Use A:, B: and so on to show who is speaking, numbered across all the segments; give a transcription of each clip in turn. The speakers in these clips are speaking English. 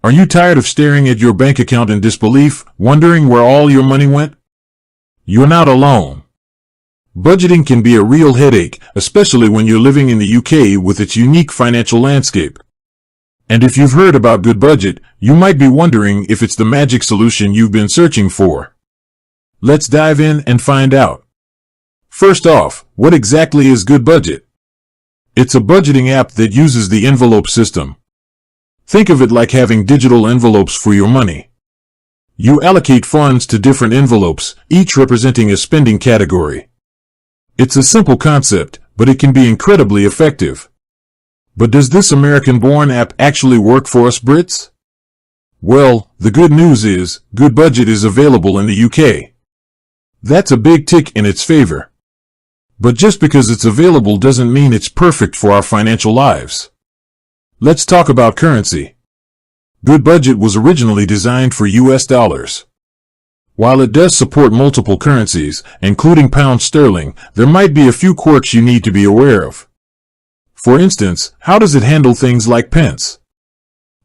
A: Are you tired of staring at your bank account in disbelief, wondering where all your money went? You're not alone. Budgeting can be a real headache, especially when you're living in the UK with its unique financial landscape. And if you've heard about Goodbudget, you might be wondering if it's the magic solution you've been searching for. Let's dive in and find out. First off, what exactly is Goodbudget? It's a budgeting app that uses the envelope system. Think of it like having digital envelopes for your money. You allocate funds to different envelopes, each representing a spending category. It's a simple concept, but it can be incredibly effective. But does this American-born app actually work for us Brits? Well, the good news is, Goodbudget is available in the UK. That's a big tick in its favor. But just because it's available doesn't mean it's perfect for our financial lives. Let's talk about currency. Goodbudget was originally designed for US dollars. While it does support multiple currencies, including pound sterling, there might be a few quirks you need to be aware of. For instance, how does it handle things like pence?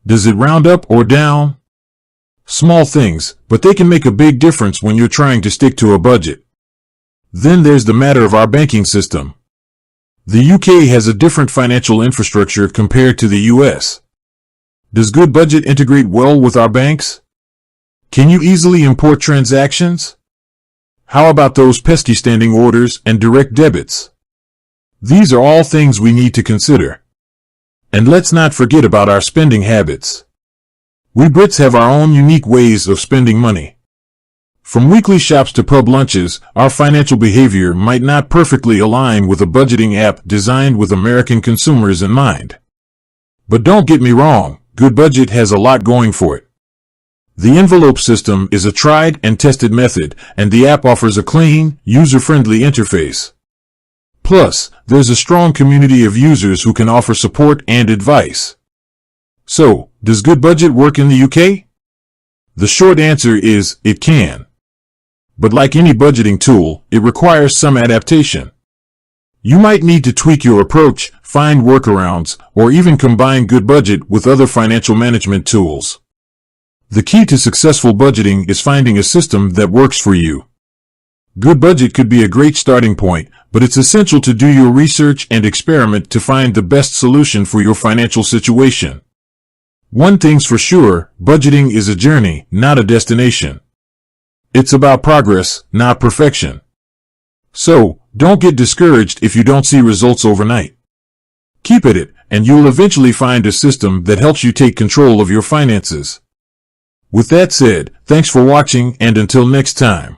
A: Does it round up or down? Small things, but they can make a big difference when you're trying to stick to a budget. Then there's the matter of our banking system. The UK has a different financial infrastructure compared to the US. Does Goodbudget integrate well with our banks? Can you easily import transactions? How about those pesky standing orders and direct debits? These are all things we need to consider. And let's not forget about our spending habits. We Brits have our own unique ways of spending money. From weekly shops to pub lunches, our financial behavior might not perfectly align with a budgeting app designed with American consumers in mind. But don't get me wrong, Goodbudget has a lot going for it. The envelope system is a tried and tested method, and the app offers a clean, user-friendly interface. Plus, there's a strong community of users who can offer support and advice. So, does Goodbudget work in the UK? The short answer is, it can. But like any budgeting tool, it requires some adaptation. You might need to tweak your approach, find workarounds, or even combine Goodbudget with other financial management tools. The key to successful budgeting is finding a system that works for you. Goodbudget could be a great starting point, but it's essential to do your research and experiment to find the best solution for your financial situation. One thing's for sure, budgeting is a journey, not a destination. It's about progress, not perfection. So, don't get discouraged if you don't see results overnight. Keep at it, and you'll eventually find a system that helps you take control of your finances. With that said, thanks for watching, and until next time.